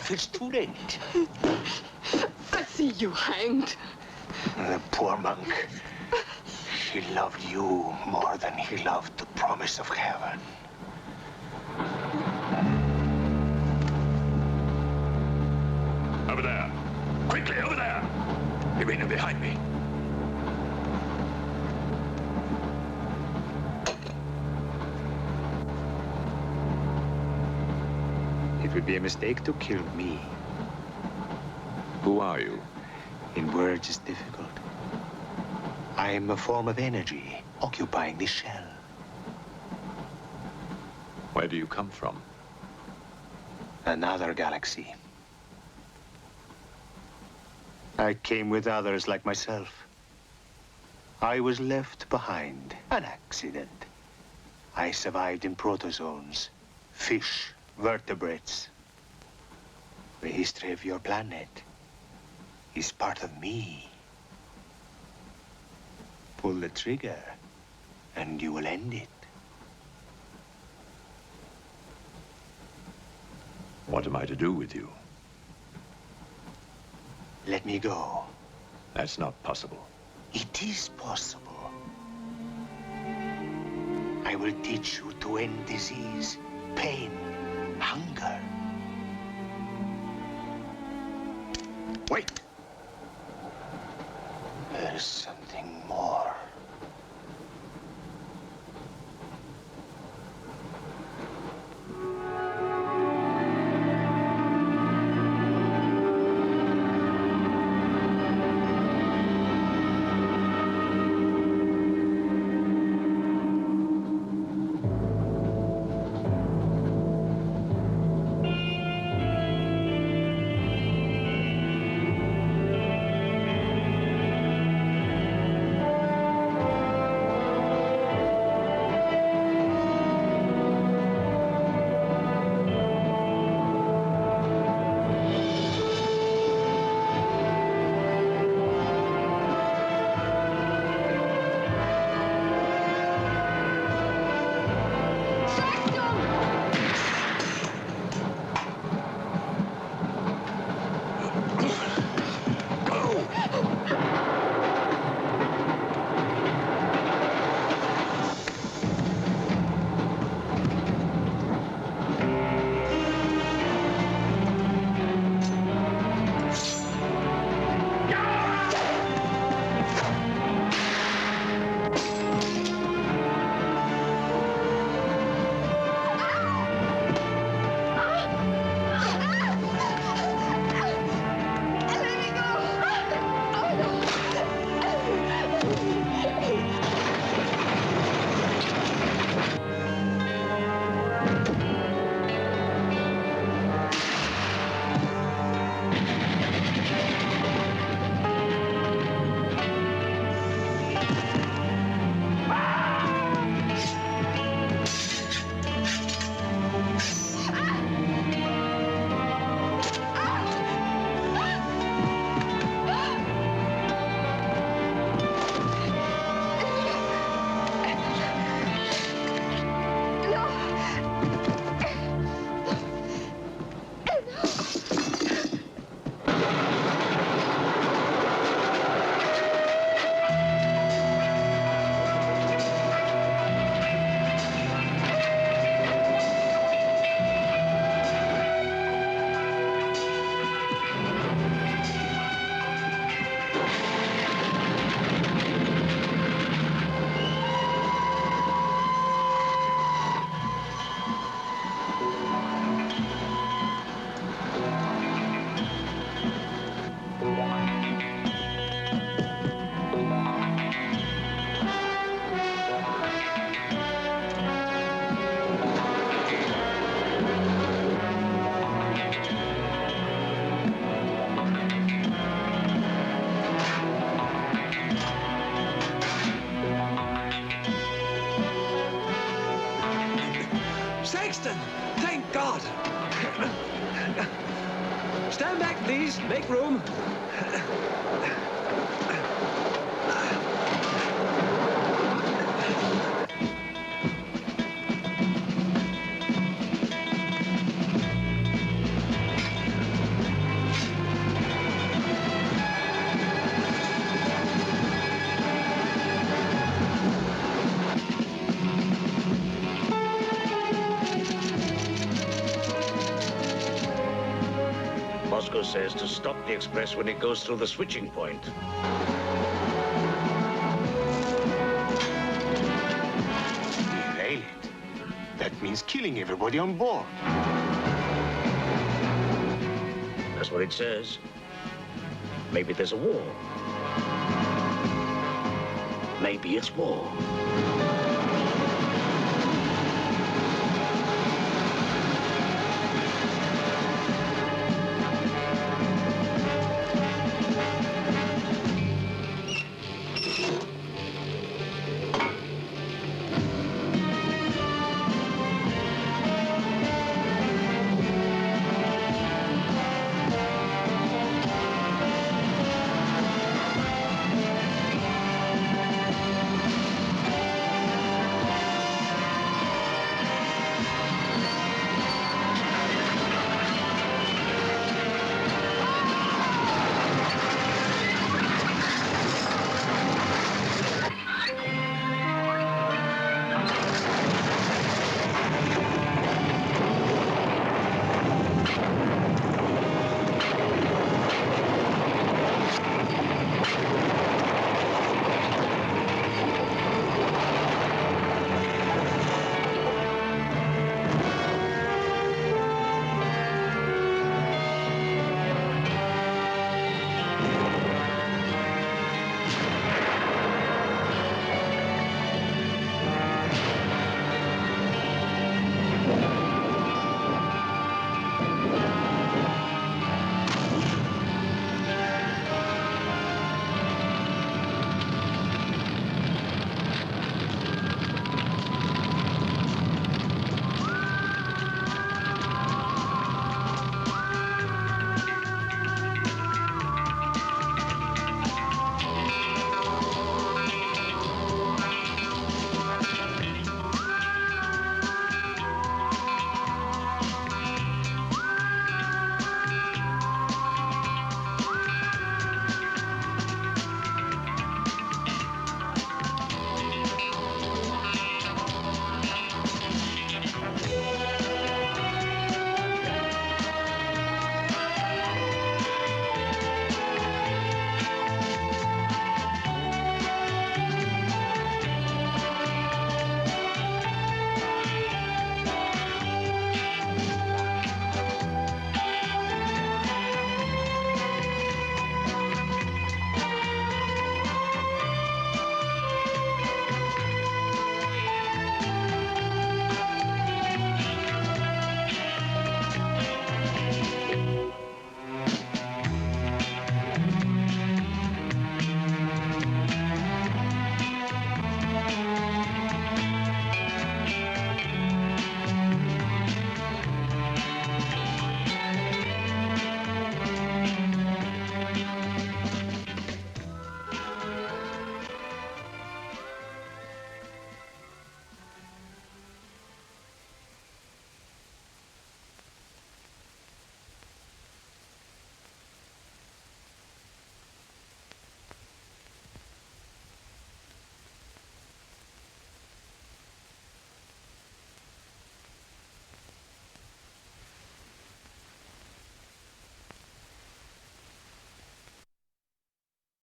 Speaker 8: It's too late.
Speaker 9: I see you hanged.
Speaker 8: The poor monk. He loved you more than he loved the promise of heaven.
Speaker 3: Over there. Quickly, over there. You've been behind me.
Speaker 7: It would be a mistake to kill me.
Speaker 1: Who are you?
Speaker 7: In words, it's difficult. I am a form of energy occupying this shell.
Speaker 1: Where do you come from?
Speaker 7: Another galaxy. I came with others like myself. I was left behind. An accident. I survived in protozoans, fish, vertebrates. The history of your planet is part of me. Pull the trigger, and you will end it.
Speaker 1: What am I to do with you?
Speaker 7: Let me go.
Speaker 1: That's not possible.
Speaker 7: It is possible. I will teach you to end disease, pain, hunger. Wait. There is something more.
Speaker 5: Thank God! Stand back, please. Make room.
Speaker 13: Moscow says to stop the express when it goes through the switching point.
Speaker 7: Derail it. That means killing everybody on board.
Speaker 13: That's what it says. Maybe there's a war. Maybe it's war.